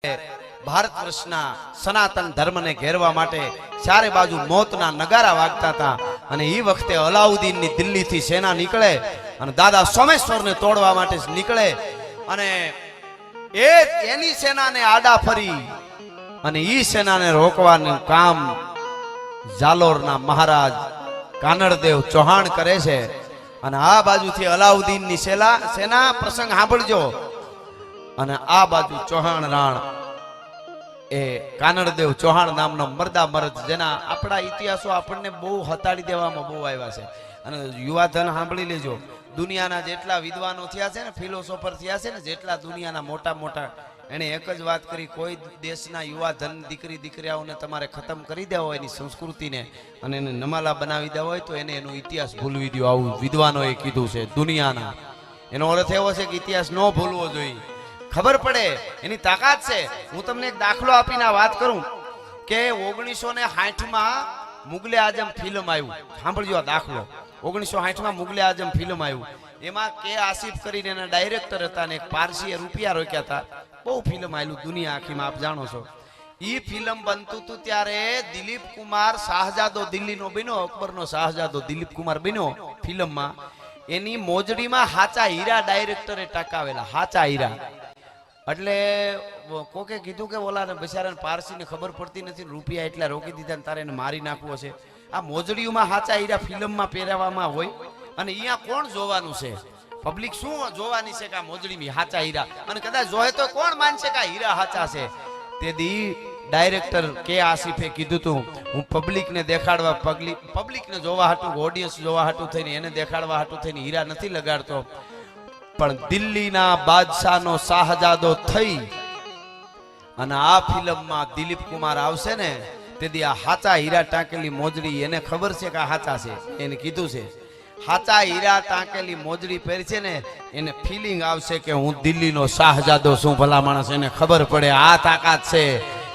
ભારત વર્ષના સનાતન ધર્મને ઘેરવા માટે ચારે બાજુ મોતના નગારા વાગતા હતા અને એ વખતે અલાઉદ્દીનની દિલ્હીથી સેના નીકળે અને દાદા સોમેશ્વરને તોડવા માટે નીકળે અને એની સેનાને આડા ફરી અને ઈ સેનાને રોકવાનું કામ જાલોરના મહારાજ કાનડદેવ ચૌહાણ કરે છે અને આ બાજુથી અલાઉદ્દીનની સેના પ્રસંગ સાંભળજો અને આ બાજુ ચૌહાણ રાણ એ કાનડદેવ ચૌહાણ નામનો મર્દા મરદ જેના આપણા ઇતિહાસો આપણને બહુ હતાડી દેવામાં બહુ આવ્યા છે અને યુવાધન સાંભળી લેજો દુનિયાના જેટલા વિદ્વાનો થયા છે ને ફિલોસોફર થયા છે ને જેટલા દુનિયાના મોટા મોટા એને એક જ વાત કરી કોઈ દેશના યુવાધન દીકરીઓને તમારે ખતમ કરી દેવો હોય એની સંસ્કૃતિને અને એને નમાલા બનાવી દેવો હોય તો એને એનો ઇતિહાસ ભૂલવી દો આવું વિદ્વાનોએ કીધું છે દુનિયાના એનો અર્થ એવો છે કે ઇતિહાસ ન ભૂલવો જોઈએ ખબર પડે એની તાકાત છે હું તમને એક દાખલો આપીને વાત કરું કે 1960 મુગલે આઝમ ફિલ્મ આવ્યું સાંભળજો આ દાખલો 1960 મુગલે આઝમ ફિલ્મ આવ્યું એમાં કે આસિફ કરીને એના ડાયરેક્ટર હતા ને એક પારસીએ રૂપિયા રોક્યા હતા બહુ ફિલ્મ આવેલું દુનિયા આખીમાં આપ જાણો છો ઈ ફિલ્મ બનતું હતું ત્યારે દિલીપ કુમાર શાહજાદો દિલ્હીનો બન્યો અકબરનો શાહજાદો દિલીપ કુમાર બન્યો ફિલ્મમાં એની મોજડીમાં હાચા હીરા ડાયરેક્ટરે ટકાવેલા હાચા હીરા એટલે કોકે કીધું કે ઓલાને બિચારાને પારસીને ખબર પડતી નથી રૂપિયા એટલા રોકી દીધા ને તારે એને મારી નાખવો છે આ મોજડીઓમાં હાચા હીરા ફિલ્મમાં પહેરાવામાં હોય અને અહીંયા કોણ જોવાનું છે પબ્લિક શું જોવાની છે કે આ મોજડીમાં હાચા હીરા અને કદાચ જોહે તો કોણ માનશે કે આ હીરા હાચા છે તેથી ડાયરેક્ટર કે આસિફે કીધું તું હું પબ્લિકને દેખાડવા પબ્લિકને જોવા હાટું ઓડિયન્સ જોવા હાટું થઈને એને દેખાડવા હાટું થઈને હીરા નથી લગાડતો પણ દિલ્હીના બાદશાહનો શાહજાદો થઈ અને આ ફિલ્મમાં દિલીપ કુમાર આવશે ને તેથી આ હાચા હીરા ટાંકેલી મોજડી એને ખબર છે કે આ હાચા છે એને કીધું છે હાચા હીરા ટાંકેલી મોજડી પહેરી છે ને એને ફિલિંગ આવશે કે હું દિલ્હીનો શાહજાદો છું ભલા માણસ એને ખબર પડે આ તાકાત છે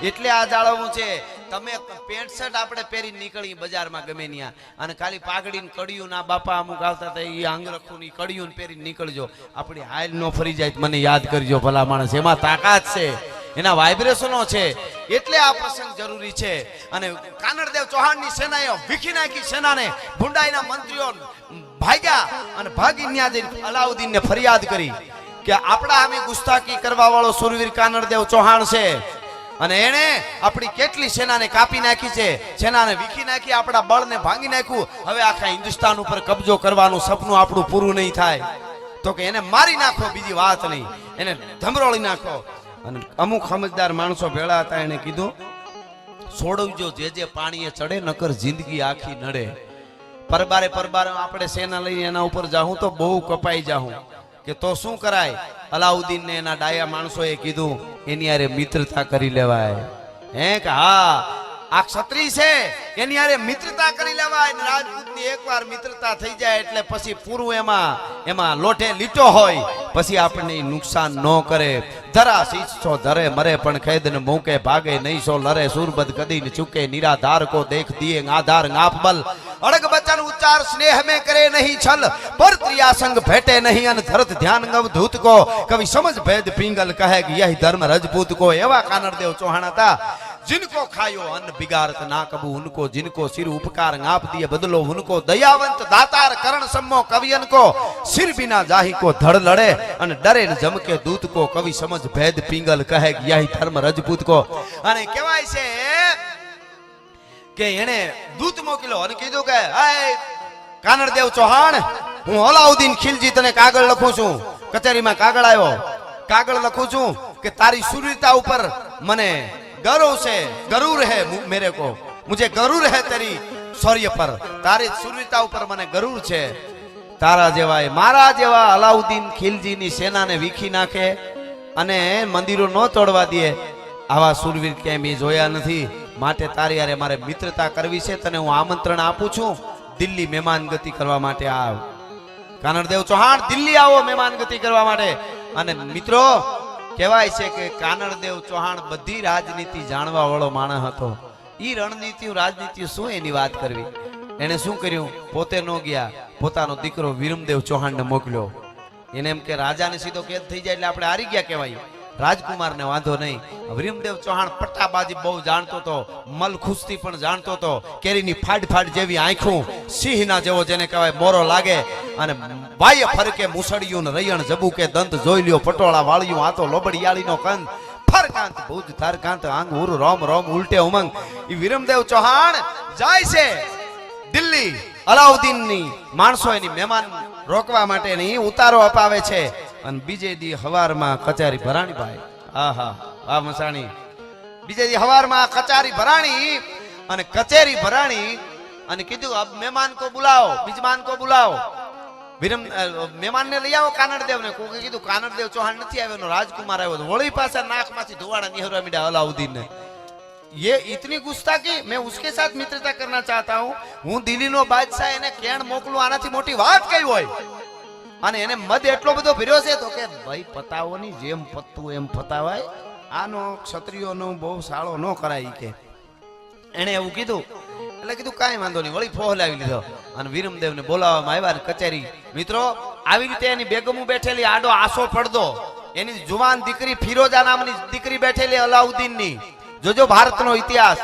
એટલે આ જાળવવું છે તમે પેન્ટ શર્ટ આપણે પહેરી નીકળી બજારમાં ગમે ત્યાં અને ખાલી પાઘડીને કડિયું ના બાપા અમુક આવતા હતા એ આંગરખું ની કડિયું પહેરી નીકળજો આપણી હાલ નો ફરી જાય મને યાદ કરજો ભલા માણસ એમાં તાકાત છે એના વાઇબ્રેશનો છે એટલે આ પ્રસંગ જરૂરી છે અને કાનડદેવ ચૌહાણની સેનાએ વીખી નાખી સેનાને ભુંડાઈના મંત્રીઓ ભાગ્યા અને ભાગી ન્યા જઈને અલાઉદ્દીનને ફરિયાદ કરી કે આપણા આમે ગુસ્તાખી કરવા વાળો સુરવીર કાનડદેવ ચૌહાણ છે અને એને આપણી કેટલી સેનાને કાપી નાખી છે સેનાને વીખી નાખી આપણા બળને ભાંગી નાખ્યું હવે આખા હિન્દુસ્તાન ઉપર કબજો કરવાનું સપનું આપણું પૂરું નહીં થાય તો કે એને મારી નાખો બીજી વાત નહીં એને ધમરોળી નાખો અને અમુક સમજદાર માણસો ભેળા હતા એને કીધું છોડવજો જે પાણીએ ચડે નકર જિંદગી આખી નડે પરબારે આપણે સેના લઈને એના ઉપર જાઉં તો બહુ કપાઈ જાઉં કે તો શું કરાય અલાઉદ્દીન ને એના ડાયા માણસોએ કીધું એની હારે મિત્રતા કરી લેવાય હે કે હા આ ક્ષત્રિય છે એની હારે મિત્રતા કરી લેવાય ને રાજપૂતની એકવાર મિત્રતા થઈ જાય એટલે પછી પૂરું એમાં લોઠે લીટો હોય પછી આપણને નુકસાન ન કરે ધરા શીશો ધરે મરે પણ ખેદ ને મૂકે ભાગે નહીં સો લરે સુરબદ કદી ને ચૂકે નિરાધાર કો દેખ દિએ આધાર ગાફબલ અડગ બચન ઉચ્ચાર સ્નેહ में करे नहीं छल पर त्रियासंग भेटे नहीं अन धरत ध्यान गव धूत को कवि समझ भेद पिंगल कहे कि यही धर्म रजपूत को एवा कानड़देव चौहान था जिनको खायो अन्न बिगाड़त ना कबू उनको जिनको सिर उपकार गाप दिए बदलो उनको दयावंत दातार करण सम्मो कवियन को सिर बिना जाही को धड़ लड़े अन डरे न जम के दूत को कवि समझ भेद पिंगल कहे कि यही धर्म रजपूत को अने कहेवाय छे કે એને દૂત મોકલ્યો અને કીધું કે હાય કાનડદેવ ચૌહાણ હું અલાઉદ્દીન ખિલજી તને કાગળ લખું છું કચેરીમાં કાગળ આવ્યો કાગળ લખું છું કે તારી સુરવીરતા ઉપર મને ગર્વ છે ગરુર હે મેરે કો મુझे ગરુર હે તેરી શૌર્ય પર તારી સુરવીરતા ઉપર મને ગરુર છે તારા જેવા મારા જેવા અલાઉદ્દીન ખિલજીની સેનાને વીખી નાખે અને મંદિરો ન તોડવા દે આવા સુરવીર ક્યાંય મેં જોયા નથી માટે તારી યારે મારે મિત્રતા કરવી છે તને હું આમંત્રણ આપું છું દિલ્હી મહેમાનગતિ કરવા માટે આવ કાનડદેવ ચૌહાણ દિલ્હી આવો મહેમાનગતિ કરવા માટે અને મિત્રો કહેવાય છે કે કાનડદેવ ચૌહાણ બધી રાજનીતિ જાણવા વાળો માણસ હતો ઈ રણનીતિ રાજનીતિ શું એની વાત કરવી એને શું કર્યું પોતે ન ગયા પોતાનો દીકરો વિરમદેવ ચૌહાણને મોકલ્યો એને એમ કે રાજાને સીધો કેદ થઈ જાય એટલે આપણે હારી ગયા કહેવાય રાજકુમારને વાંધો નહીં. વિરમદેવ ચૌહાણ પટ્ટાબાજી બહુ જાણતો હતો, મલ ખુસ્તી પણ જાણતો હતો, કેરીની ફાડ ફાડ જેવી આંખું, સિંહના જેવો જેને કહેવાય મોરો લાગે, અને વાય ફરકે મુસળિયું ને રૈયણ જબુકે દંત જોઈ લ્યો પટોળા વાળ્યું આ તો લોબડિયાળીનો કંદ ફરકાંત ભુજ થારકાંત આંગ ઉર રોમ રોમ ઉલટે ઉમંગ. ઈ વિરમદેવ ચૌહાણ જાય છે દિલ્હી. અલાઉદ્દીનની માણસો એની મહેમાન રોકવા માટે ની ઉતારો અપાવે છે, અને બીજે દી હવારમાં કચારી ભરાણી ભાઈ, આહા આ મસાણી, બીજે દી હવારમાં કચારી ભરાણી અને કચેરી ભરાણી, અને કીધું અબ મહેમાન કો બુલાવો, મિજમાન કો બુલાવો. મહેમાન ને લઈ આવો કાનડદેવ ને. કોઈ કીધું કાનડદેવ ચૌહાણ નથી આવ્યો, રાજકુમાર આવ્યો. વળી પાછા નાકમાંથી ધુવાડા નિહરવા મીડા અલાઉદ્દીન ને. ये इतनी गुस्ताखी, मैं उसके साथ मित्रता करना चाहता हूं. હું દિલ્હીનો બાદશાહ, એને કેણ મોકલું આનાથી મોટી વાત કઈ હોય? અને એને મદ એટલો બધો ભર્યો છે તો કે ભાઈ પતાવોની જેમ પત્તું એમ પતાવાય, આનો ક્ષત્રિયોનો બહુ સાળો ન કરાય કે. એને એવું કીધું એટલે કીધું કાંઈ વાંધો નહીં, વળી ફોહલાવી લીધો અને વિરમદેવને બોલાવવામાં આવ્યા. કચેરી મિત્રો આવી રીતે એની બેગમું બેઠેલી, આડો આસો પડદો, એની જુવાન દીકરી ફિરોજા નામની દીકરી બેઠેલી અલાઉદ્દીનની. જોજો ભારતનો ઇતિહાસ.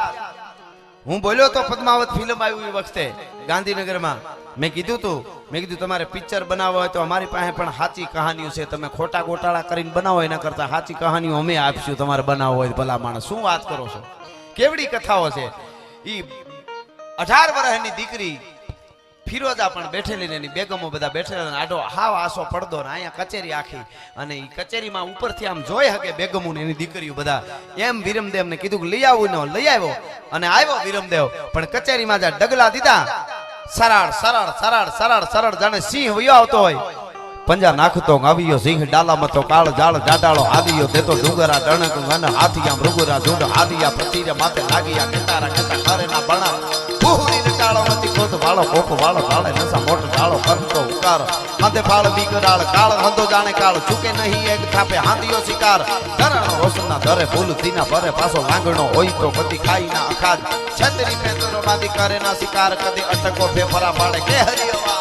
હું બોલ્યો તો પદ્માવત ફિલ્મ આવ્યું એ વખતે ગાંધીનગરમાં, મેં કીધું તમારે પિક્ચર બનાવવો હોય તો અમારી પાસે પણ સાચી કહાનીઓ છે, તમે ખોટા ગોટાળા કરીને બનાવો એના કરતા સાચી કહાનીઓ અમે આપીશું, તમારે બનાવવો હોય ભલા માણસ. શું વાત કરો છો, કેવડી કથાઓ છે. ઈ 18 વર્ષની દીકરી ફિરોજા પણ બેઠેલી ને એની બેગમો બધા બેઠેલા, આડો હાવ આસો પડદો ને અહીંયા કચેરી આખી, અને એ કચેરીમાં ઉપરથી આમ જોઈ શકે બેગમો ને એની દીકરીઓ બધા. એમ વિરમદેવ ને કીધું કે લઈ આવું ને લઈ આવ્યો, અને આવ્યો વિરમદેવ. પણ કચેરીમાં જ્યાં ડગલા દીધા, સરળ સરળ સરળ સરળ સરળ જાણે સિંહ વયો આવતો હોય. પંજા નાખતો આવ્યો સિંહ, ડાલામાં તો કાળ જાળ જાડાળો આદિયો દેતો ડુંગરા ડણક ઘન હાથિયા મૃગુરા ઝુંડ આદિયા પ્રતિરે માથે લાગિયા કેતારા કેતા કરેના બણા ભૂરી નટાળો મતી કોત વાળો કોપ વાળો કાળે નસા મોટ ડાળો કરતો ઉકાર હાથે ફાળ બીકરાળ કાળ હંધો જાણે કાળ ચૂકે નહીં એક થાપે હાંધિયો શિકાર ધરણો રોશનના ધરે ભૂલ તીના ભરે પાછો લાંગણો હોય તો કદી ખાઈ ના અખાજ છત્રી પેતરો બાંધી કરે ના શિકાર કદી અટકો ફેફરા પાડે કે હરિયવા.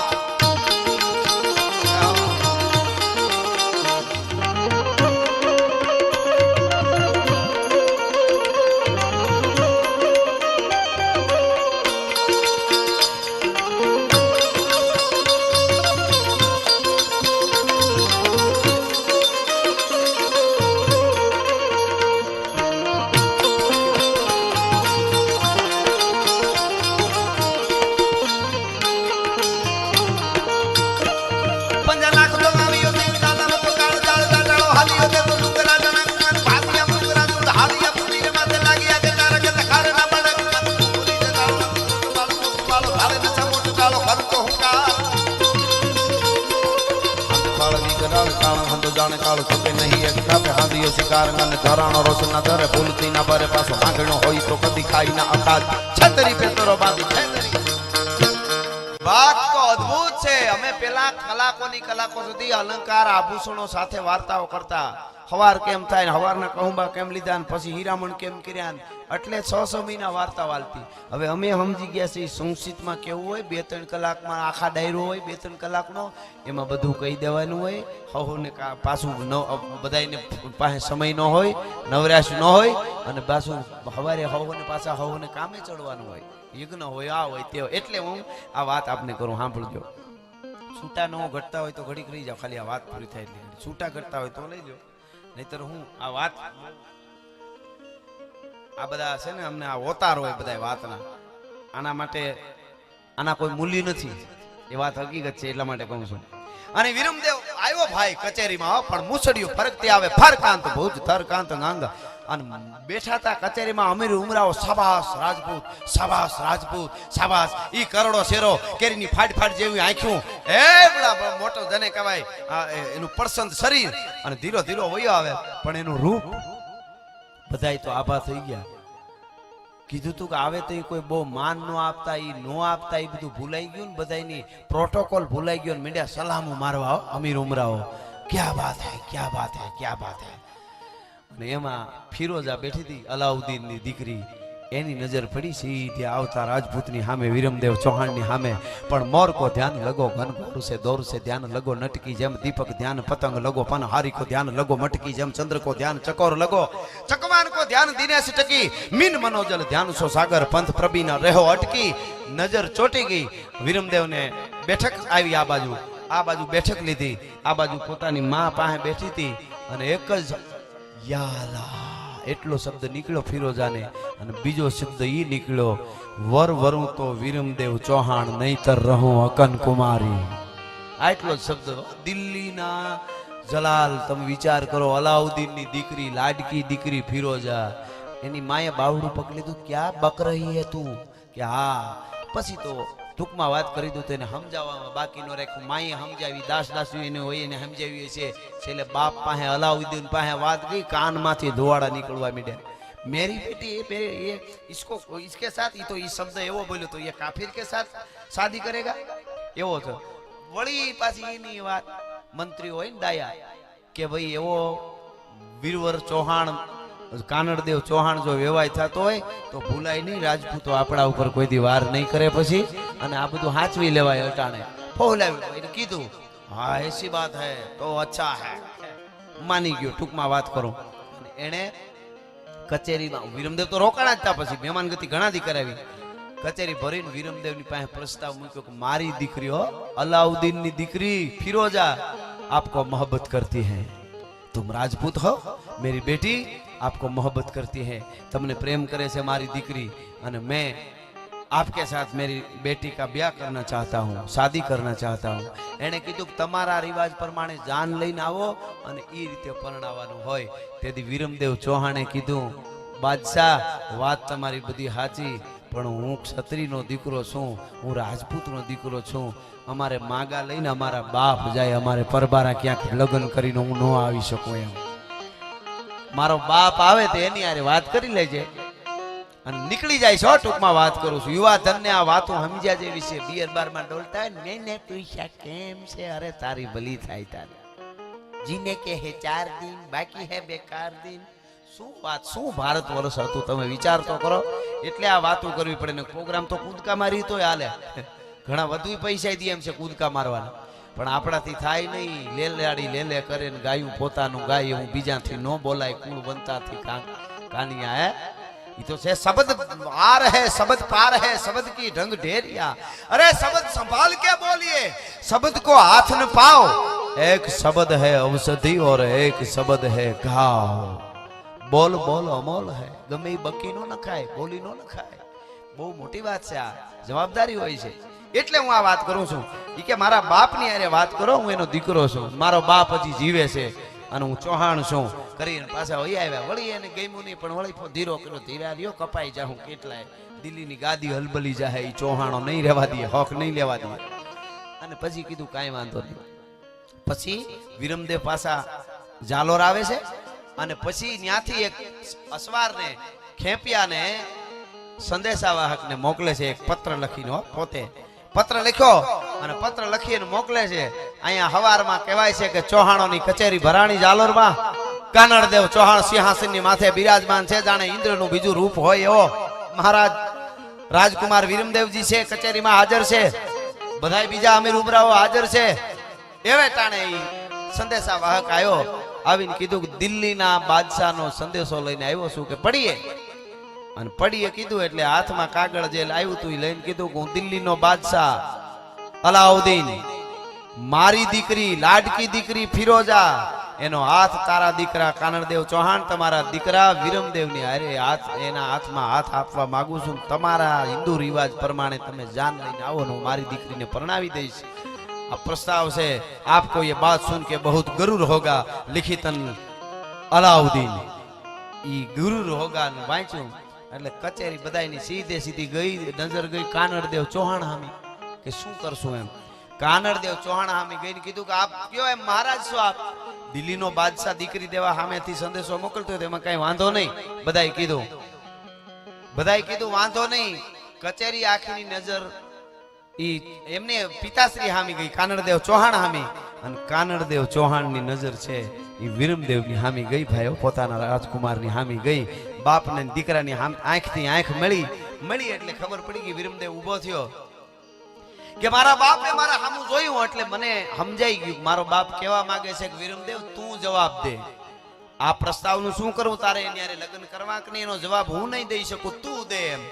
કાળો ચૂકે નહીં એક થાપે હાંધિયો શિકાર અને ધરાણો રોશન ના ધરે ભૂલતી ના ભરે પાછો આંગણો હોય તો કદી ખાઈ ના અખાજ છતરી પેતરો બાંધી વાત તો અદ્ભુત છે. અમે પેલા કલાકો સુધી અલંકાર આભૂષણો સાથે વાર્તાઓ કરતા, હવાર કેમ થાય ને હવારના કહુંબા કેમ લીધા ને પછી હીરામણ કેમ કર્યા ને એટલે 6 મહિના વાર્તા વાલતી. હવે અમે સમજી ગયા છીએ સંસ્કૃતમાં કેવું હોય, 2-3 કલાકમાં આખા ડાયરો હોય, 2-3 કલાકનો, એમાં બધું કહી દેવાનું હોય. હવને પાછું બધાને પાસે સમય ન હોય, નવરાશ ન હોય, અને પાછું સવારે હવને પાછા હવને કામે ચડવાનું હોય, યજ્ઞ હોય, આ હોય તે. એટલે હું આ વાત આપને કરું, સાંભળજો. છૂટા ન ઘટતા હોય તો ઘડીક રહી જાવ, ખાલી આ વાત પૂરી થાય એટલે. છૂટા ઘટતા હોય તો લઈ લો, નહીતર હું આ વાત, આ બધા છે ને અમને આ ઓતાર હોય બધા વાતના, આના માટે આના કોઈ મૂલ્ય નથી, એ વાત હકીકત છે, એટલા માટે કહું છું. અને વિરમદેવ આવ્યો ભાઈ કચેરીમાં, પણ મુસડિયું ફરકતી આવે ફરકાંત ભુજ થરકાંત ગાંગ. અને બેઠા હતા કચેરીમાં અમીર ઉમરાઓ, શાબાશ રાજપૂત, શાબાશ રાજપૂત, શાબાશ. ઈ કરોડો શેરો, કેરીની ફાડ ફાડ જેવી આંખું, એ બડા મોટો જને કહેવાય, એનું પરસંત શરીર, અને ધીરો ધીરો વયો આવે, પણ એનું રૂપ બધાય તો આભા થઈ ગયા. કીધું તું કે આવે તો કોઈ બહુ માન ન આપતા, ઈ નો આપતા, એ બધું ભૂલાઈ ગયું ને, બધાની પ્રોટોકોલ ભૂલાઈ ગયો ને મીડિયા સલામો મારવા અમીર ઉમરાઓ, ક્યા બાત હે, ક્યા બાત હે, ક્યા બાત હે. અને એમાં ફિરોજા બેઠી હતી, અલાઉદ્દીનની દીકરી, એની નજર પડી સીધી આવતા રાજપૂતની સામે, વિરમદેવ ચૌહાણની સામે. પણ મોર કો ધ્યાન લગો ઘન ઘોર સે દોર સે ધ્યાન લગો નટકી જેમ દીપક ધ્યાન પતંગ લગો પન હારી કો ધ્યાન લગો મટકી જેમ ચંદ્ર કો ધ્યાન ચકોર લગો ચકવાન કો ધ્યાન દિનેશ ટકી મીન મનોજલ ધ્યાન સો સાગર પંથ પ્રભીના રહો અટકી. નજર ચોટી ગઈ. વિરમદેવને બેઠક આવી, આ બાજુ બેઠક લીધી, આ બાજુ પોતાની માં પાસે બેઠી હતી અને એક જ યાલા એટલો શબ્દ નીકળ્યો ફિરોજાને. અને બીજો શબ્દ ઈ નીકળ્યો, વર વરું તો વિરમદેવ ચૌહાણ નહીતર રહું અકન કુમારી. આટલો જ શબ્દ. દિલ્હીના જલાલ, તમે વિચાર કરો, અલાઉદ્દીનની દીકરી, લાડકી દીકરી ફિરોજા, એની માએ બાવડું પકડી લીધું, ક્યાં બક રહી હે તું? કે હા. પછી તો ટૂંકમાં વાત કરી દઉં તો એને સમજાવવામાં બાકી ન રાખ્યું. માએ સમજાવી, દાસી એને હોય એને સમજાવી છે. છેલ્લે બાપ પાસે, અલાઉદ્દીન પાસે વાત ગઈ, કાનમાંથી ધોવાડા નીકળવા માંડ્યા. मेरी बेटी ये इसको इसके साथ ही तो ये शब्द एवो बोलो तो ये काफिर के साथ शादी करेगा एवो तो वળી પાછી એની વાત મંત્રી હોય ને ડાયા કે ભાઈ એવો વીરવર ચૌહાણ કાનડદેવ ચૌહાણ જો વેવાય થતો હોય તો ભૂલાય નહીં, રાજપૂતો આપણા ઉપર કોઈ દી વાર નહીં કરે પછી, અને આ બધું હાચવી લેવાય અટાણે. ફોલાવ્યું એને કીધું, હા એસી બાત હે તો અચ્છા હે, માની ગયો. ટૂંકમાં વાત કરું, એને કચેરીમાં વિરમદેવ તો રોકાણા જ હતા. પછી મહેમાન ગતિ ઘણા દી કરાવી, કચેરી ભરીને વિરમદેવની પાસે પ્રસ્તાવ મૂક્યો કે મારી દીકરીઓ અલાઉદ્દીનની દીકરી ફિરોજા आपको मोहब्बत करती है, तुम राजपूत हो, मेरी बेटी आपको मोहब्बत करती है, तुमने प्रेम करे से मारी दीकरी, અને मैं आपके साथ मेरी बेटी का ब्याह करना चाहता हूँ, शादी करना चाहता हूँ. એને કીધું કે તમારા રિવાજ પ્રમાણે જાન લઈને આવો અને એ રીતે પરણાવવાનું હોય. તેથી વિરમદેવ ચૌહાણે કીધું, બાદશાહ વાત તમારી બધી સાચી, પણ હું ક્ષત્રિયનો દીકરો છું, હું રાજપૂતનો દીકરો છું, અમારે માગા લઈને અમારા બાપ જાય, અમારે પરબારા ક્યાંક લગ્ન કરીને હું ન આવી શકું એમ. મારો બાપ આવે તો એની હારે વાત કરી લેજે અને નીકળી જાય છો. ટૂંકમાં વાત કરું છું, યુવા ધનને આ વાતો સમજ્યા જેવી છે. બિયર બારમાં ડોલતા હોય ને પૈસા કેમ છે, અરે તારી ભલી થાય તારી, જીને કે હે 4 દિન બાકી હે બેકાર દિન. શું વાત, શું ભારત વર્ષ હતું, તમે વિચાર તો કરો. એટલે આ વાતો કરવી પડે ને. પ્રોગ્રામ તો કૂદકા મારી તો હાલે, ઘણા વધુ પૈસા દે એમ છે કૂદકા મારવાના, પણ આપણાથી થાય નહીં. લેલાડી લે કરે ને ગાયું પોતાનું ગાય, હું બીજાથી ન બોલાય, કુળ બનતાથી કાનિયા હે. ये तो से शब्द आर है, शब्द पार है, शब्द की ढंग ढेरिया. अरे शब्द संभाल के बोलिए, शब्द को हाथ न पाओ. एक शब्द है औषधि और एक शब्द है घाव. बोल बोल अमोल है, गમે બકી નો નખાય, બોલી નો નખાય. બહુ મોટી વાત છે, આ જવાબદારી હોય છે. એટલે હું આ વાત કરું છું. ઈ કે મારા બાપની હારે વાત કરો, હું એનો દીકરો છું, મારો બાપ હજી જીવે છે અને હું ચૌહાણ છું કરીને પાછા વહી આવ્યા. વળી એને ગમ્યું નહીં, પણ વળી ધીરો કર્યો, ધીરા રહ્યો, કપાઈ જાઉં કેટલાય. દિલ્હીની ગાદી હલબલી જાય, એ ચૌહાણો નહીં રહેવા દે, હક નહીં લેવા દે. અને પછી કીધું કાંઈ વાંધો નહીં. પછી વિરમદેવ પાછા જાલોર આવે છે અને પછી ત્યાંથી એક અસવારને ખેપિયાને સંદેશાવાહકને મોકલે છે, એક પત્ર લખીને. પોતે પત્ર લખ્યો અને પત્ર લખીને મોકલે છે. અહીંયા હવારમાં કહેવાય છે કે ચૌહાણોની કચેરી ભરાણી જાલોરમાં. કાનડદેવ ચૌહાણ સિંહાસનની માથે બિરાજમાન છે, જાણે ઇન્દ્રનું બીજું રૂપ હોય એવો. મહારાજ રાજકુમાર વિરમદેવજી છે, કચેરીમાં હાજર છે, બધાય બીજા અમીર ઉમરાઓ હાજર છે. એવે ટાણે સંદેશા વાહક આવ્યો, આવીને કીધું કે દિલ્હીના બાદશાહનો સંદેશો લઈને આવ્યો છું, કે પડીએ. અને પડીએ કીધું એટલે હાથમાં કાગળ જે આવ્યું હતું એ લઈને કીધું કે હું દિલ્હીનો બાદશાહ અલાઉદ્દીન, મારી દીકરી લાડકી દીકરી ફિરોજા, એનો હાથ તારા દીકરા કાનડદેવ ચૌહાણ, તમારા દીકરા વિરમદેવની હારે હાથ, એના હાથમાં હાથ આપવા માંગુ છું. તમારા હિન્દુ રિવાજ પ્રમાણે તમે જાન લઈને આવો ને હું મારી દીકરીને પરણાવી દઈશ. આ પ્રસ્તાવ છે. આપકો ये बात सुन के बहुत गरूर होगा, लिखितन अलाउद्दीन. ઈ ગુરુર હોગા ને વાંચ્યું એટલે કચેરી બધાયની સીધી ગઈ, નજર ગઈ કાનડદેવ ચૌહાણ હામી, કે શું કરશું એમ. કાનડદેવ ચૌહાણ હામી ગઈને કીધું કે આપ કયો એમ મહારાજ છો, આપ દિલ્હીનો બાદશાહ દીકરી દેવા સામેથી સંદેશો મોકલતો હોય, એમાં કઈ વાંધો નહીં. બધાય કીધું વાંધો નહીં. કચેરી આખીની નજર ઈ એમને પિતાશ્રી હામી ગઈ, કાનડદેવ ચૌહાણ હામી. અને કાનડદેવ ચૌહાણની નજર છે એ વિરમદેવની હામી ગઈ ભાઈઓ, પોતાના રાજકુમારની હામી ગઈ. બાપને દીકરાની આંખથી આંખ મળી એટલે ખબર પડી કે વિરમદેવ ઊભો થયો કે મારા બાપે મારા સામું જોયું એટલે મને સમજાઈ ગયું મારો બાપ કહેવા માંગે છે કે વિરમદેવ તું જવાબ દે આ પ્રસ્તાવનું શું કરું તારે એની હારે લગ્ન કરવા કે નહીં એનો જવાબ હું નહીં દઈ શકું તું દે એમ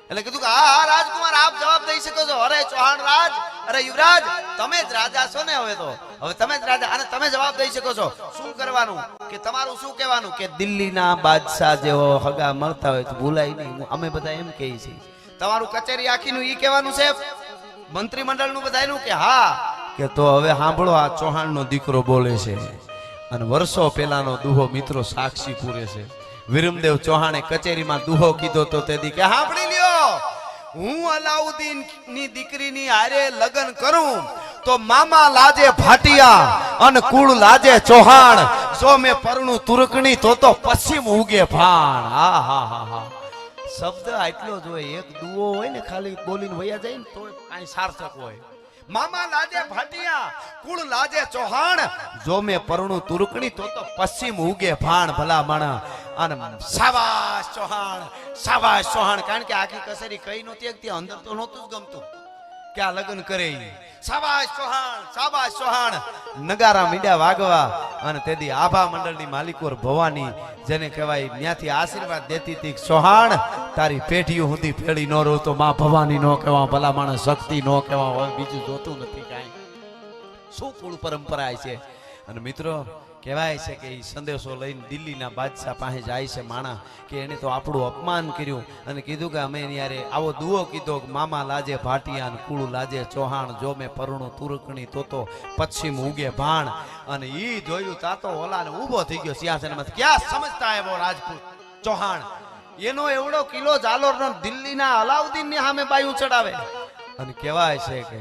એટલે કીધું કે હા રાજકુમાર આપ જવાબ દઈ શકો છો અરે ચૌહાણ રાજ અરે યુવરાજ તમે જ રાજા છો ને હવે તમે જ રાજા અને તમે જવાબ દઈ શકો છો શું કરવાનું કે તમારું શું કહેવાનું કે દિલ્હીના બાદશાહ જેવો હગા મળતા હોય તો ભૂલાય નહીં અમે બધા એમ કહીએ છીએ તમારું કચેરી આખીનું ઈ કહેવાનું છે મંત્રીમંડળનું બધાનું કે હા કે તો હવે સાંભળો આ ચૌહાણનો દીકરો બોલે છે અને વર્ષો પહેલાનો દુહો મિત્રો સાક્ષી પૂરે છે વિરમદેવ ચૌહાણે કચેરીમાં દુહો કીધો તો તેથી કે સાંભળી લ્યો હું અલાઉદ્દીન ની દીકરીની હારે લગ્ન કરું તો મામા લાજે ભાટિયા અને કુળ લાજે ચૌહાણ જો મે પરણું તુરકણી તો પશ્ચિમ ઉગે ભાણ હા હા હા હા શબ્દ આટલો જ હોય એક દુઓ હોય ને ખાલી બોલીને વયા જાય ને તો કાંઈ સાર્થક હોય મામા લાજે ભાટિયા કુળ લાજે ચૌહાણ જો મે પરણું તુરકણી તો પશ્ચિમ ઉગે ભાણ ભલા માણા અને શાબાશ ચૌહાણ કારણ કે આખી કસેરી કઈ નહોતી ત્યાં અંદર તો નહોતું જ ગમતું કે આ લગ્ન કરે શાબાશ ચૌહાણ નગારા મીડા વાગવા અને તેથી આભા મંડળની માલિકોર ભવાની જેને કહેવાય ત્યાંથી આશીર્વાદ દેતી હતી ચૌહાણ તારી પેઢીઓ સુધી ફેળી ન રહો તો માં ભવાની નો કહેવા ભલા માણસ શક્તિ નો કહેવા હોય બીજું જોતું નથી કાંઈ શું કુળ પરંપરા છે અને મિત્રો કહેવાય છે કે એ સંદેશો લઈને દિલ્હીના બાદશાહ પાસે જાય છે માણા કે એને તો આપણું અપમાન કર્યું અને કીધું કે અમે યારે આવો દુઓ કીધો કે મામા લાજે ભાટિયા ને કુળ લાજે ચૌહાણ જો મેં પરણું તુરકણી તો પશ્ચિમ ઉગે ભાણ અને ઈ જોયું તાતો ઓલાને ઊભો થઈ ગયો સિંહાસનમાં ક્યાં સમજતા એવો રાજપૂત ચૌહાણ એનો એવડો કિલો જાલોરનો દિલ્હીના અલાઉદ્દીન ની સામે બાયું ચડાવે અને કહેવાય છે કે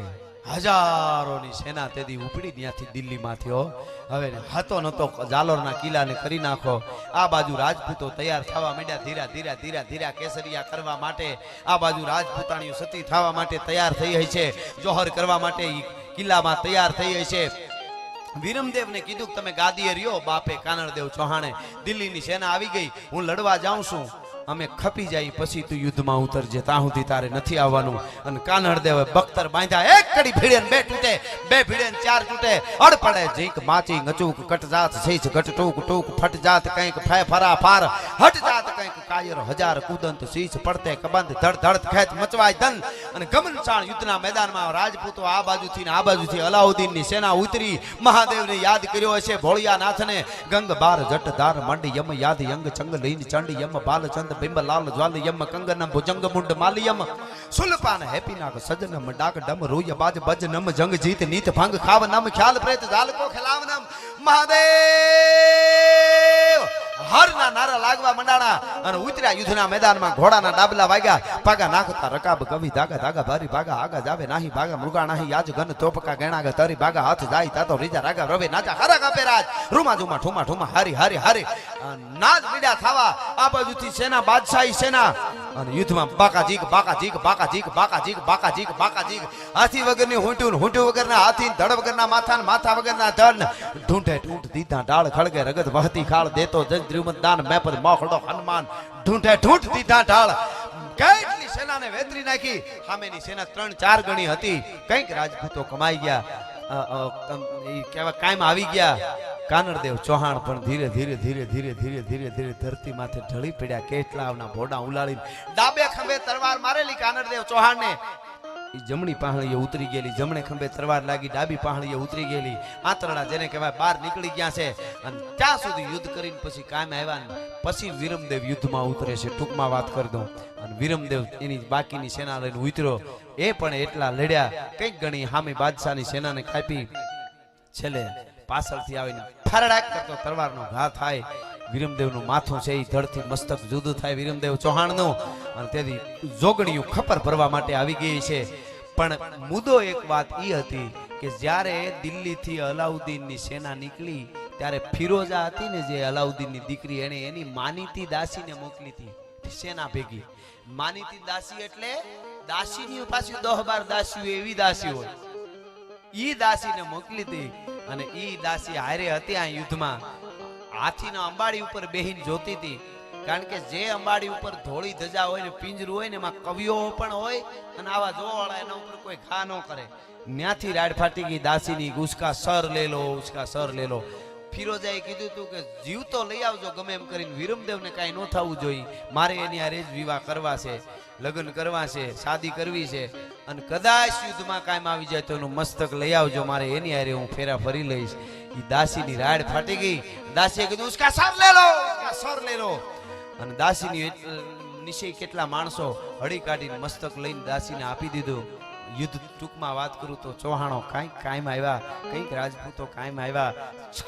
હજારોની સેના તેથી ઉપડી ત્યાંથી દિલ્હીમાંથી હવે હતો નતો જાલોરના કિલ્લાને કરી નાખો આ બાજુ રાજપૂતો તૈયાર થવા માંડ્યા ધીરા કેસરિયા કરવા માટે આ બાજુ રાજપૂતાણીઓ સતી થવા માટે તૈયાર થઈ રહી છે જોહર કરવા માટે કિલ્લામાં તૈયાર થઈ રહી છે વિરમદેવને કીધું તમે ગાદીએ રહ્યો બાપે કાનળદેવ ચૌહાણે દિલ્હીની સેના આવી ગઈ હું લડવા જાઉં છું અમે ખપી જાય પછી તું યુદ્ધમાં ઉતરજે ત્યાં સુધી તારે નથી આવવાનું અને કાનળદેવે બખ્તર બાંધ્યા એક કડી ભીડે બે તૂટે બે ભીડે ચાર તૂટે અડ પડે જીક માચી ગચુક કટ જાત સહીચ ઘટ ટૂક ફટ જાત કંઈક ફે ફરા ફાર હટ જાત કંઈક કાયર હજાર કુદંત શીશ પડતે કબંધ ધડ ધડ ખેત મચવાય ધન અને ગમનચાણ યુદ્ધના મેદાનમાં રાજપૂતો આ બાજુથી ને આ બાજુથી અલાઉદ્દીનની સેના ઉતરી મહાદેવને યાદ કર્યો હશે ભોળિયાનાથને ગંગ બાર જટ ધાર મંડી યમ યાદ યંગ ચંગ લીન ચંડી યમ બાલચંદ બિંબ લાલ જ્વાલી યમ કંગનમ ભુજંગ મુંડ માલિયમ સુલપાન હેપી નાગ સજનમ ડાક ડમ રોય બાજ બજ નમ જંગ જીત નીત ભંગ ખાવ નમ ખ્યાલ પ્રેત જાલ કો ખિલાવ નમ મહાદેવ હરના નારા લાગવા મંડાણા અને ઉતર્યા યુદ્ધના મેદાનમાં ઘોડાના ડાબલા વાગ્યા પાગા નાખતા રકાબ કવિ ધાગા ધાગા ભારી ભાગા આગા જાવે નાહી ભાગા મૃગા નાહી યાજ ગન તોપકા ગેણાગા તરી ભાગા હાથ જાય તાતો રીજા રાગા રવે નાચા હરા કાપે રાજ રૂમા જુમા ઠુમા ઠુમા હારી હારી હારી નાદ મીડા થાવા આ બાજુથી સેના બાદશાહી સેના અને યુદ્ધમાં બાકાજીક હાથી વગરની હુંટું વગરના હાથી ધડ વગરના માથા વગરના ધડ ઢૂંઢે ઢૂંઢ દીધા ડાળ ખળગે રગત વહતી ખાળ દેતો જજ દ્રુમત દાન મેપદ મોખડો હનુમાન ઢૂંઢે ઢૂંઢ દીધા ઢાળ કેટલી સેનાને વેતરી નાખી સામેની સેના 3-4 ગણી હતી કંઈક રાજપૂતો કમાઈ ગયા કાયમ આવી ગયા કાનળદેવ ચૌહાણ પણ ધીરે ધરતી માથે ઢળી પડ્યા કેટલાના ભોડા ઉલાળીને ડાબે ખંભે તલવાર મારેલી કાનળદેવ ચૌહાણને જમણી પાહણીએ ઉતરી ગયેલી જમણે ખંભે તલવાર લાગી ડાબી પાહણીએ ઉતરી ગયેલી આંતરડા જેને કહેવાય બહાર નીકળી ગયા છે અને ત્યાં સુધી યુદ્ધ કરીને પછી કાયમ આવ્યા પછી વિરમદેવ યુદ્ધમાં ઉતરે છે ટૂંકમાં વાત કરી દઉં અને વિરમદેવ એની બાકીની સેના લઈને ઉતર્યો એ પણ એટલા લડ્યા કંઈક ગણી હામી બાદશાહની સેનાને કાપી છેલ્લે પાછળથી આવીને ફરડાક કરતો તલવારનો ઘા થાય વિરમદેવનું માથું છે એ ધડથી મસ્તક જુદું થાય વિરમદેવ ચૌહાણનું અને તેથી જોગણીયું ખપર ભરવા માટે આવી ગઈ છે પણ મુદ્દો એક વાત એ હતી કે જ્યારે દિલ્હીથી અલાઉદ્દીનની સેના નીકળી ત્યારે ફિરોઝા હતી ને જે અલાઉદ્દીનની દીકરી એને એની માનીતી દાસીને મોકલી હતી સેના ભેગી માનીતી દાસી એટલે દાસીની પાછી 10-12 દાસીઓ એવી દાસી હોય ઈ દાસીને મોકલી હતી અને ઈ દાસી હારે હતી આ યુદ્ધમાં હાથીના અંબાડી ઉપર બેહીને જોતી હતી કારણ કે જે અંબાડી ઉપર ધોળી ધજા હોય ને પિંજરું હોય ને એમાં કવિઓ પણ હોય અને આવા જોવાળા એના ઉપર કોઈ ઘા ન કરે. ન્યાથી રાડ ફાટી ગઈ દાસીની, ઉસકા સર લે લો, ઉસકા સર લે લો. ફિરોજાએ કીધું તું કે જીવ તો લઈ આવજો ગમે એમ કરીને, વિરમદેવને કાંઈ ન થવું જોઈએ, મારે એની હારે જ વિવાહ કરવા છે, લગ્ન કરવા છે, શાદી કરવી છે, અને કદાચ યુદ્ધમાં કાયમ આવી જાય તો એનું મસ્તક લઈ આવજો, મારે એની હારે હું ફેરા ફરી લઈશ. એ દાસીની રાડ ફાટી ગઈ. દાસીએ કીધું ઉસકા સર લે લો, ઉસકા સર લે લો. અને દાસીની નિશ્ચય કેટલા માણસો હળી કાઢીને મસ્તક લઈને દાસીને આપી દીધું. યુદ્ધ ટૂંકમાં વાત કરું તો ચૌહાણો કાંઈક કાયમ આવ્યા, કંઈક રાજપૂતો કાયમ આવ્યા.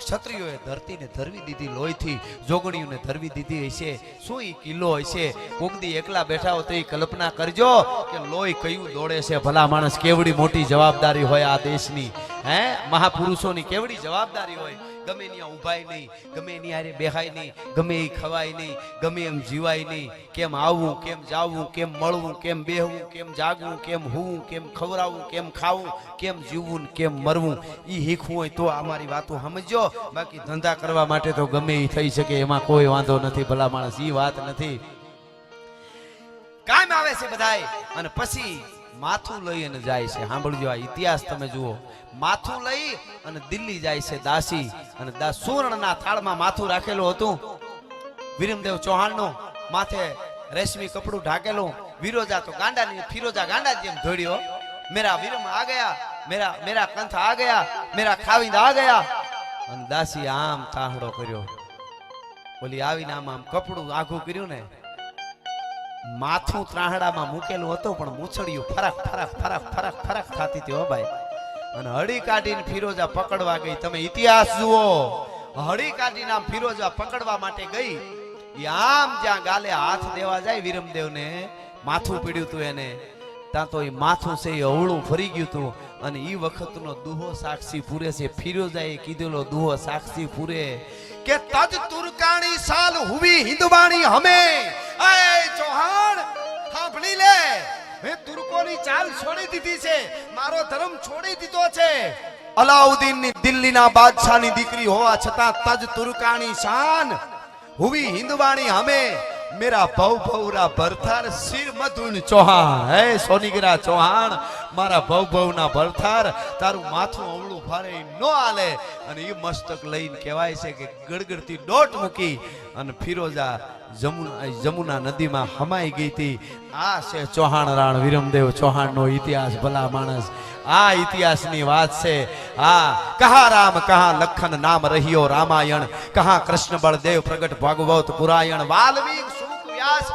ક્ષત્રિયોએ ધરતીને ધરવી દીધી લોહીથી, જોગણીઓને ધરવી દીધી હશે. શું એ કિલ્લો હશે? કોકદી એકલા બેઠા હો તો એ કલ્પના કરજો કે લોહી કયું દોડે છે. ભલા માણસ કેવડી મોટી જવાબદારી હોય આ દેશની, હે મહાપુરુષોની કેવડી જવાબદારી હોય. ગમે ત્યાં ઉભાય નહીં, ગમે એની હારે બેહાય નહીં, ગમે એ ખવાય નહીં, ગમે એમ જીવાય નહીં. કેમ આવવું, કેમ જાવવું, કેમ મળવું, કેમ બેહવું, કેમ જાગવું, કેમ હોવું, કેમ ખવડાવવું, કેમ ખાવું, કેમ જીવવું, કેમ મરવું, એ શીખવું હોય તો અમારી વાતો સમજો. બાકી ધંધા કરવા માટે તો ગમે એ થઈ શકે, એમાં કોઈ વાંધો નથી. ભલા માણસ એ વાત નથી. કાયમ આવે છે બધાય. અને પછી માથું લઈ અને જાય છે. સાંભળજો, આ ઇતિહાસ તમે જુઓ. માથું લઈ અને દિલ્હી જાય છે દાસી, અને સુવર્ણના થાળમાં માથું રાખેલું હતું વિરમદેવ ચૌહાણનું, માથે રેશમી કપડું ઢાકેલું. વિરોજા તો ગાંડાની, ફિરોજા ગાંડા જેમ દોડ્યો. મેરા વિરમ આ ગયા, મેરા કંથ આ ગયા, મેરા ખાવિંદ આ ગયા. અને દાસી આમ તાહડો કર્યો. ઓલી આવીને આમ કપડું આઘું કર્યું ને, માથું ત્રાહડામાં મૂકેલું હતું પણ મૂછડિયું ફરક ફરક ફરક ફરક ફરક થતી હતી હો ભાઈ. અને હળી કાઢીને ફિરોજા પકડવા ગઈ. તમે ઇતિહાસ જુઓ. હળી કાઢીને આમ ફિરોજા પકડવા માટે ગઈ. આમ જ્યાં ગાલે હાથ દેવા જાય વિરમદેવને, માથું પીડ્યું તું એને, ત્યાં તો એ માથું છે એ અવળું ફરી ગયું તું. અને એ વખતનો દુહો સાક્ષી પૂરે છે. ફિરોજાએ કીધેલો દુહો સાક્ષી પૂરે કે તજ તુરકાણી સાલ હુવી હિંદવાણી હમે. એ ચૌહાણ સાંભળી લે, મેં તુર્કોની ચાલ છોડી દીધી છે, મારો ધર્મ છોડી દીધો છે. અલાઉદ્દીનની દિલ્હીના બાદશાહની દીકરી હોવા છતાં તજ તુરકાણી શાન હુવી હિંદવાણી હમે. मेरा भव भवरा भरथार सिर मधुन चौहान. हे सोनीगरा चौहान, मारा भव भवना भरथार, तारू माथું અવળું ભારે નો આલે. અને એ મસ્તક લઈને કહેવાય છે કે ગડગડતી દોટ મૂકી અને ફિરોજા જમુના નદીમાં હમાઈ ગઈ હતી. આ છે ચૌહાણ રાણ વિરમદેવ ચૌહાણનો ઇતિહાસ. ભલા માણસ, આ ઇતિહાસની વાત છે. હા, કહા રામ કહા લખન નામ રહ્યો રામાયણ, કહા કૃષ્ણ બળદેવ પ્રગટ ભાગવત પુરાયણ. વાલ્મીક વ્યાસ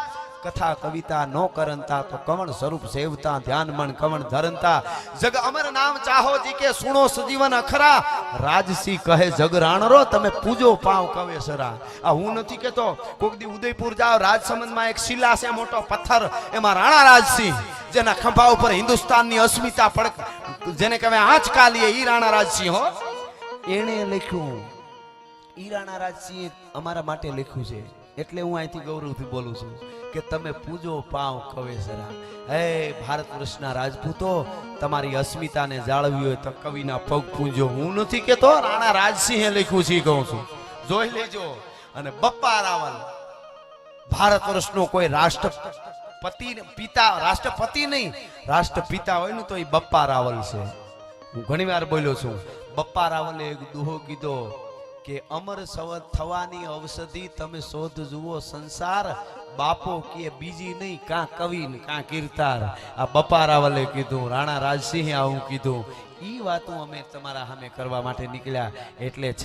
કથા કવિતા નો કરંતા, તો કવણ સ્વરૂપ સેવતા, ધ્યાન મન કવણ ધરંતા. જગ અમર નામ ચાહો જી કે સુણો સજીવન અખરા, રાજસી કહે જગ રાણરો, તમે પૂજો પાવ કવે સરા. આ હું નથી કેતો. કોક દી ઉદયપુર જાવ, રાજસમંદમાં એક શિલા છે, મોટો પથ્થર, એમાં રાણા રાજસિંહ, જેના ખંભા ઉપર હિન્દુસ્તાનની અસ્મિતા પડક, જેને કહેવાય આંચકાલીએ, ઈ રાણા રાજસિંહ હો. એને લખ્યું, ઈ રાણા રાજસિંહ અમારા માટે લખ્યું છે. એટલે હું અહીંથી ગૌરવથી બોલું છું કે તમે પૂજો પાવ કવેસરા. હે ભારત વર્ષના રાજપૂતો, તમારી અસ્મિતાને જાળવી હોય તો કવિના પગ પૂજો. હું નથી કેતો, રાણા રાજસિંહે લખ્યું છે, કહું છું, જોઈ લેજો. અને બપ્પા રાવલ, ભારત વર્ષનો કોઈ રાષ્ટ્રપતિ પિતા, રાષ્ટ્રપતિ નહીં, રાષ્ટ્રપિતા હોય ને તો એ બપ્પા રાવલ છે. હું ઘણી વાર બોલ્યો છું. બપ્પા રાવલે એક દુહો કીધો કે અમર સવત થવાની ઔષધિ તમે શોધ જુઓ સંસાર, બાપો કે બીજી નહીં, કાં કવિ ને કાં કીર્તાર. આ બપ્પા રાવલે કીધું, રાણા રાજસિંહે આવું કીધું. ઈ વાતો અમે તમારા સામે કરવા માટે નીકળ્યા. એટલે છે